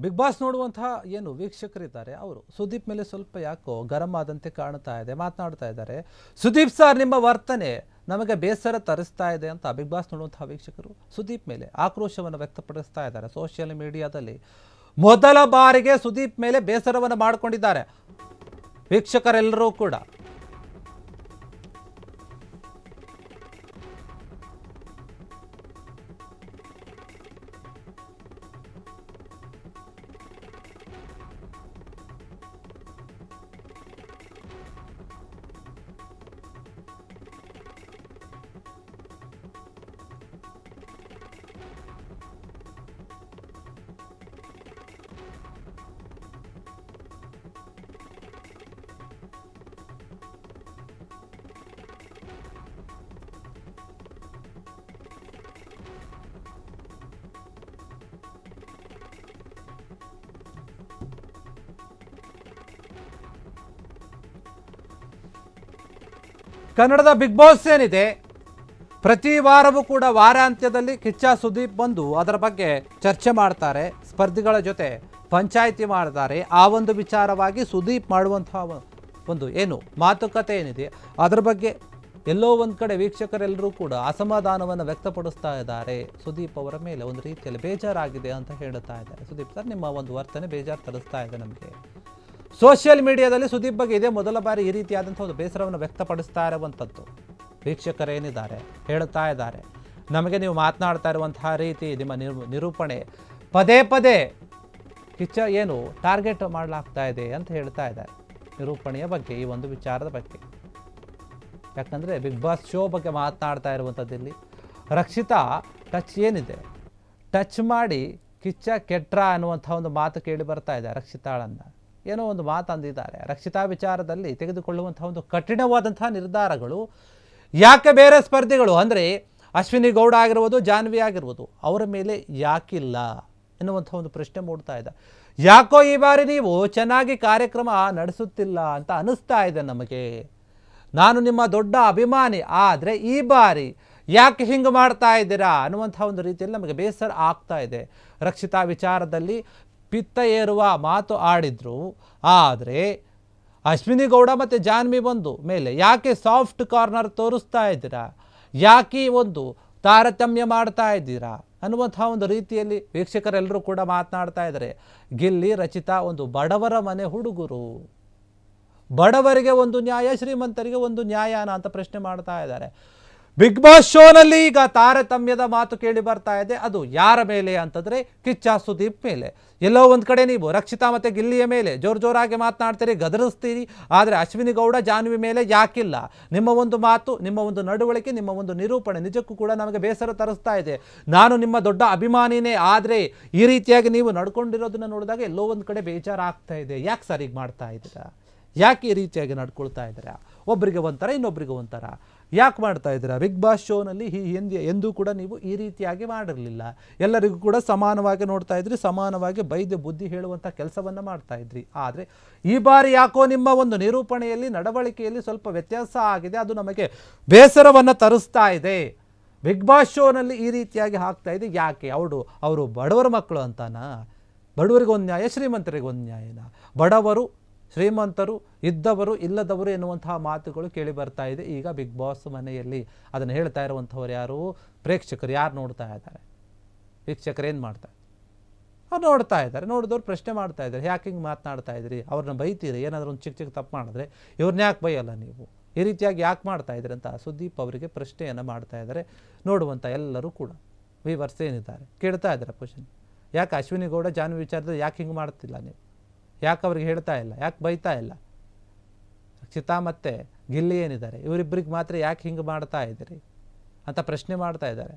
Big boss ನೋಡುವಂತಹ ಏನು ವೀಕ್ಷಕರಿದ್ದಾರೆ ಅವರು ಸುದೀಪ್ ಮೇಲೆ ಸ್ವಲ್ಪ ಯಾಕೋ ಗರಂ ಆದಂತೆ ಕಾಣ್ತಾ ಇದೆ, ಮಾತನಾಡ್ತಾ ಇದ್ದಾರೆ. ಸುದೀಪ್ ಸರ್, ನಿಮ್ಮ ವರ್ತನೆ ನಮಗೆ ಬೇಸರ ತರಿಸ್ತಾ ಇದೆ ಅಂತ ಬಿಗ್ ಬಾಸ್ ನೋಡುವಂತಹ ವೀಕ್ಷಕರು ಸುದೀಪ್ ಮೇಲೆ ಆಕ್ರೋಶವನ್ನು ವ್ಯಕ್ತಪಡಿಸ್ತಾ ಇದ್ದಾರೆ. ಸೋಷಿಯಲ್ ಮೀಡಿಯಾದಲ್ಲಿ ಮೊದಲ ಬಾರಿಗೆ ಸುದೀಪ್ ಮೇಲೆ ಬೇಸರವನ್ನು ಮಾಡಿಕೊಂಡಿದ್ದಾರೆ ವೀಕ್ಷಕರೆಲ್ಲರೂ ಕೂಡ. ಕನ್ನಡದ ಬಿಗ್ ಬಾಸ್ ಏನಿದೆ, ಪ್ರತಿ ವಾರವೂ ಕೂಡ ವಾರಾಂತ್ಯದಲ್ಲಿ ಕಿಚ್ಚ ಸುದೀಪ್ ಬಂದು ಅದರ ಬಗ್ಗೆ ಚರ್ಚೆ ಮಾಡ್ತಾರೆ, ಸ್ಪರ್ಧಿಗಳ ಜೊತೆ ಪಂಚಾಯಿತಿ ಮಾಡ್ತಾರೆ. ಆ ಒಂದು ವಿಚಾರವಾಗಿ ಸುದೀಪ್ ಮಾಡುವಂತಹ ಒಂದು ಏನು ಮಾತುಕತೆ ಏನಿದೆ ಅದರ ಬಗ್ಗೆ ಎಲ್ಲೋ ಒಂದು ಕಡೆ ವೀಕ್ಷಕರೆಲ್ಲರೂ ಕೂಡ ಅಸಮಾಧಾನವನ್ನು ವ್ಯಕ್ತಪಡಿಸ್ತಾ ಇದ್ದಾರೆ. ಸುದೀಪ್ ಅವರ ಮೇಲೆ ಒಂದು ರೀತಿಯಲ್ಲಿ ಬೇಜಾರಾಗಿದೆ ಅಂತ ಹೇಳ್ತಾ ಇದ್ದಾರೆ. ಸುದೀಪ್ ಸರ್, ನಿಮ್ಮ ಒಂದು ವರ್ತನೆ ಬೇಜಾರು ತರಿಸ್ತಾ ಇದೆ ನಮಗೆ. ಸೋಷಿಯಲ್ ಮೀಡಿಯಾದಲ್ಲಿ ಸುದೀಪ್ ಬಗ್ಗೆ ಇದೇ ಮೊದಲ ಬಾರಿ ಈ ರೀತಿಯಾದಂಥ ಒಂದು ಬೇಸರವನ್ನು ವ್ಯಕ್ತಪಡಿಸ್ತಾ ಇರುವಂಥದ್ದು ವೀಕ್ಷಕರೇನಿದ್ದಾರೆ ಹೇಳ್ತಾ ಇದ್ದಾರೆ. ನಮಗೆ ನೀವು ಮಾತನಾಡ್ತಾ ಇರುವಂತಹ ರೀತಿ, ನಿಮ್ಮ ನಿರೂಪಣೆ ಪದೇ ಪದೇ ಕಿಚ್ಚ ಏನು ಟಾರ್ಗೆಟ್ ಮಾಡಲಾಗ್ತಾ ಇದೆ ಅಂತ ಹೇಳ್ತಾ ಇದ್ದಾರೆ ನಿರೂಪಣೆಯ ಬಗ್ಗೆ, ಈ ಒಂದು ವಿಚಾರದ ಬಗ್ಗೆ. ಯಾಕಂದರೆ ಬಿಗ್ ಬಾಸ್ ಶೋ ಬಗ್ಗೆ ಮಾತನಾಡ್ತಾ ಇರುವಂಥದ್ದಲ್ಲಿ ರಕ್ಷಿತಾ ಟಚ್ ಏನಿದೆ, ಟಚ್ ಮಾಡಿ ಕಿಚ್ಚ ಕೆಟ್ರ ಅನ್ನುವಂಥ ಒಂದು ಮಾತು ಕೇಳಿ ಬರ್ತಾ ಇದೆ. ರಕ್ಷಿತಾಳನ್ನು ಏನೋ ಒಂದು ಮಾತು ಅಂದಿದ್ದಾರೆ. ರಕ್ಷಿತಾ ವಿಚಾರದಲ್ಲಿ ತೆಗೆದುಕೊಳ್ಳುವಂಥ ಒಂದು ಕಠಿಣವಾದಂತಹ ನಿರ್ಧಾರಗಳು ಯಾಕೆ ಬೇರೆ ಸ್ಪರ್ಧಿಗಳು ಅಂದರೆ ಅಶ್ವಿನಿ ಗೌಡ ಆಗಿರ್ಬೋದು, ಜಾನ್ವಿ ಆಗಿರ್ಬೋದು ಅವರ ಮೇಲೆ ಯಾಕಿಲ್ಲ ಎನ್ನುವಂಥ ಒಂದು ಪ್ರಶ್ನೆ ಮೂಡ್ತಾ ಇದೆ. ಯಾಕೋ ಈ ಬಾರಿ ನೀವು ಚೆನ್ನಾಗಿ ಕಾರ್ಯಕ್ರಮ ನಡೆಸುತ್ತಿಲ್ಲ ಅಂತ ಅನ್ನಿಸ್ತಾ ಇದೆ ನಮಗೆ. ನಾನು ನಿಮ್ಮ ದೊಡ್ಡ ಅಭಿಮಾನಿ, ಆದರೆ ಈ ಬಾರಿ ಯಾಕೆ ಹಿಂಗೆ ಮಾಡ್ತಾ ಇದ್ದೀರಾ ಅನ್ನುವಂಥ ಒಂದು ರೀತಿಯಲ್ಲಿ ನಮಗೆ ಬೇಸರ ಆಗ್ತಾ ಇದೆ. ರಕ್ಷಿತಾ ವಿಚಾರದಲ್ಲಿ ಪಿತ್ತ ಏರುವ ಮಾತು ಆಡಿದ್ರು, ಆದರೆ ಅಶ್ವಿನಿ ಗೌಡ ಮತ್ತು ಜಾನ್ವಿ ಬಂದು ಮೇಲೆ ಯಾಕೆ ಸಾಫ್ಟ್ ಕಾರ್ನರ್ ತೋರಿಸ್ತಾ ಇದ್ದೀರಾ, ಯಾಕೆ ಒಂದು ತಾರತಮ್ಯ ಮಾಡ್ತಾ ಇದ್ದೀರಾ ಅನ್ನುವಂಥ ಒಂದು ರೀತಿಯಲ್ಲಿ ವೀಕ್ಷಕರೆಲ್ಲರೂ ಕೂಡ ಮಾತನಾಡ್ತಾ ಇದ್ದಾರೆ. ಗಿಲ್ಲಿ, ರಚಿತಾ ಒಂದು ಬಡವರ ಮನೆ ಹುಡುಗರು, ಬಡವರಿಗೆ ಒಂದು ನ್ಯಾಯ, ಶ್ರೀಮಂತರಿಗೆ ಒಂದು ನ್ಯಾಯನ ಅಂತ ಪ್ರಶ್ನೆ ಮಾಡ್ತಾ ಇದ್ದಾರೆ. ಬಿಗ್ ಬಾಸ್ ಶೋನಲ್ಲಿ ಈಗ ತಾರತಮ್ಯದ ಮಾತು ಕೇಳಿ ಬರ್ತಾ ಇದೆ. ಅದು ಯಾರ ಮೇಲೆ ಅಂತಂದರೆ ಕಿಚ್ಚ ಸುದೀಪ್ ಮೇಲೆ. ಎಲ್ಲೋ ಒಂದು ಕಡೆ ನೀವು ರಕ್ಷಿತಾ ಮತ್ತು ಗಿಲ್ಲಿಯ ಮೇಲೆ ಜೋರಾಗಿ ಮಾತನಾಡ್ತೀರಿ, ಗದರಿಸ್ತೀರಿ, ಆದರೆ ಅಶ್ವಿನಿ ಗೌಡ, ಜಾನ್ವಿ ಮೇಲೆ ಯಾಕಿಲ್ಲ? ನಿಮ್ಮ ಒಂದು ಮಾತು, ನಿಮ್ಮ ಒಂದು ನಡವಳಿಕೆ, ನಿಮ್ಮ ಒಂದು ನಿರೂಪಣೆ ನಿಜಕ್ಕೂ ಕೂಡ ನಮಗೆ ಬೇಸರ ತರಿಸ್ತಾ ಇದೆ. ನಾನು ನಿಮ್ಮ ದೊಡ್ಡ ಅಭಿಮಾನಿನೇ, ಆದರೆ ಈ ರೀತಿಯಾಗಿ ನೀವು ನಡ್ಕೊಂಡಿರೋದನ್ನ ನೋಡಿದಾಗ ಎಲ್ಲೋ ಒಂದು ಕಡೆ ಬೇಜಾರಾಗ್ತಾ ಇದೆ. ಯಾಕೆ ಸರ್ ಈಗ ಮಾಡ್ತಾ ಇದ್ದೀರಾ? ಯಾಕೆ ಈ ರೀತಿಯಾಗಿ ನಡ್ಕೊಳ್ತಾ ಇದ್ದೀರಾ? ಒಬ್ಬರಿಗೆ ಒಂಥರ, ಇನ್ನೊಬ್ಬರಿಗೆ ಒಂಥರ ಯಾಕೆ ಮಾಡ್ತಾ ಇದ್ದೀರಾ? ಬಿಗ್ ಬಾಸ್ ಶೋನಲ್ಲಿ ಎಂದೂ ಕೂಡ ನೀವು ಈ ರೀತಿಯಾಗಿ ಮಾಡಿರಲಿಲ್ಲ. ಎಲ್ಲರಿಗೂ ಕೂಡ ಸಮಾನವಾಗಿ ನೋಡ್ತಾ ಇದ್ರಿ, ಸಮಾನವಾಗಿ ಬೈದು ಬುದ್ಧಿ ಹೇಳುವಂಥ ಕೆಲಸವನ್ನು ಮಾಡ್ತಾ ಇದ್ರಿ. ಆದರೆ ಈ ಬಾರಿ ಯಾಕೋ ನಿಮ್ಮ ಒಂದು ನಿರೂಪಣೆಯಲ್ಲಿ, ನಡವಳಿಕೆಯಲ್ಲಿ ಸ್ವಲ್ಪ ವ್ಯತ್ಯಾಸ ಆಗಿದೆ. ಅದು ನಮಗೆ ಬೇಸರವನ್ನು ತರಿಸ್ತಾ ಇದೆ. ಬಿಗ್ ಬಾಸ್ ಶೋನಲ್ಲಿ ಈ ರೀತಿಯಾಗಿ ಆಗ್ತಾ ಇದೆ ಯಾಕೆ? ಅವರು ಬಡವರ ಮಕ್ಕಳು ಅಂತಾನಾ? ಬಡವರಿಗೊಂದು ನ್ಯಾಯ, ಶ್ರೀಮಂತರಿಗೊಂದು ನ್ಯಾಯನ? ಬಡವರು, ಶ್ರೀಮಂತರು, ಇದ್ದವರು, ಇಲ್ಲದವರು ಎನ್ನುವಂತಹ ಮಾತುಗಳು ಕೇಳಿ ಬರ್ತಾ ಇದೆ ಈಗ ಬಿಗ್ ಬಾಸ್ ಮನೆಯಲ್ಲಿ. ಅದನ್ನು ಹೇಳ್ತಾ ಇರುವಂಥವ್ರು ಯಾರು? ಪ್ರೇಕ್ಷಕರು. ಯಾರು ನೋಡ್ತಾ ಇದ್ದಾರೆ? ವೀಕ್ಷಕರು ಏನು ಮಾಡ್ತಾರೆ? ಅವ್ರು ನೋಡ್ತಾ ಇದ್ದಾರೆ. ನೋಡಿದವ್ರು ಪ್ರಶ್ನೆ ಮಾಡ್ತಾ ಇದ್ದಾರೆ, ಯಾಕೆ ಹಿಂಗೆ ಮಾತನಾಡ್ತಾ ಇದ್ರಿ? ಅವ್ರನ್ನ ಬೈತೀರಿ, ಏನಾದರೂ ಒಂದು ಚಿಕ್ಕ ತಪ್ಪು ಮಾಡಿದ್ರೆ ಇವ್ರನ್ನ ಯಾಕೆ ಬೈಯಲ್ಲ ನೀವು? ಈ ರೀತಿಯಾಗಿ ಯಾಕೆ ಮಾಡ್ತಾ ಇದ್ರಿ ಅಂತ ಸುದೀಪ್ ಅವರಿಗೆ ಪ್ರಶ್ನೆಯನ್ನು ಮಾಡ್ತಾ ಇದ್ದಾರೆ. ನೋಡುವಂಥ ಎಲ್ಲರೂ ಕೂಡ ವಿವರ್ಸ್ ಏನಿದ್ದಾರೆ ಕೇಳ್ತಾ ಇದ್ದಾರೆ ಕ್ವಶನ್. ಯಾಕೆ ಅಶ್ವಿನಿ ಗೌಡ, ಜಾನ್ವಿ ವಿಚಾರದಲ್ಲಿ ಯಾಕೆ ಹಿಂಗೆ ಮಾಡ್ತಿಲ್ಲ ನೀವು? ಯಾಕೆ ಅವ್ರಿಗೆ ಹೇಳ್ತಾ ಇಲ್ಲ? ಯಾಕೆ ಬೈತಾ ಇಲ್ಲ? ರಕ್ಷಿತಾ ಮತ್ತು ಗಿಲ್ಲಿ ಏನಿದ್ದಾರೆ, ಇವರಿಬ್ಬರಿಗೆ ಮಾತ್ರ ಯಾಕೆ ಹಿಂಗೆ ಮಾಡ್ತಾ ಇದ್ದೀರಿ ಅಂತ ಪ್ರಶ್ನೆ ಮಾಡ್ತಾ ಇದ್ದಾರೆ.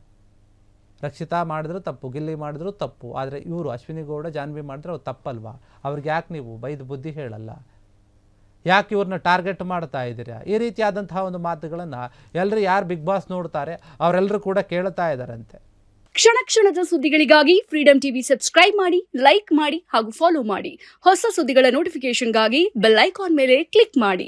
ರಕ್ಷಿತಾ ಮಾಡಿದ್ರು ತಪ್ಪು, ಗಿಲ್ಲಿ ಮಾಡಿದ್ರು ತಪ್ಪು, ಆದರೆ ಇವರು ಅಶ್ವಿನಿ ಗೌಡ, ಜಾನ್ವಿ ಮಾಡಿದ್ರೆ ಅವ್ರು ತಪ್ಪಲ್ವಾ? ಅವ್ರಿಗೆ ಯಾಕೆ ನೀವು ಬೈದು ಬುದ್ಧಿ ಹೇಳಲ್ಲ? ಯಾಕೆ ಇವ್ರನ್ನ ಟಾರ್ಗೆಟ್ ಮಾಡ್ತಾ ಇದ್ದೀರಾ? ಈ ರೀತಿಯಾದಂತಹ ಒಂದು ಮಾತುಗಳನ್ನು ಎಲ್ಲರೂ ಯಾರು ಬಿಗ್ ಬಾಸ್ ನೋಡ್ತಾರೆ ಅವರೆಲ್ಲರೂ ಕೂಡ ಕೇಳ್ತಾ ಇದ್ದಾರಂತೆ. ಕ್ಷಣ ಕ್ಷಣದ ಸುದ್ದಿಗಳಿಗಾಗಿ ಫ್ರೀಡಂ ಟಿವಿ ಸಬ್ಸ್ಕ್ರೈಬ್ ಮಾಡಿ, ಲೈಕ್ ಮಾಡಿ ಹಾಗೂ ಫಾಲೋ ಮಾಡಿ. ಹೊಸ ಸುದ್ದಿಗಳ ನೋಟಿಫಿಕೇಶನ್ಗಾಗಿ ಬೆಲ್ ಐಕಾನ್ ಮೇಲೆ ಕ್ಲಿಕ್ ಮಾಡಿ.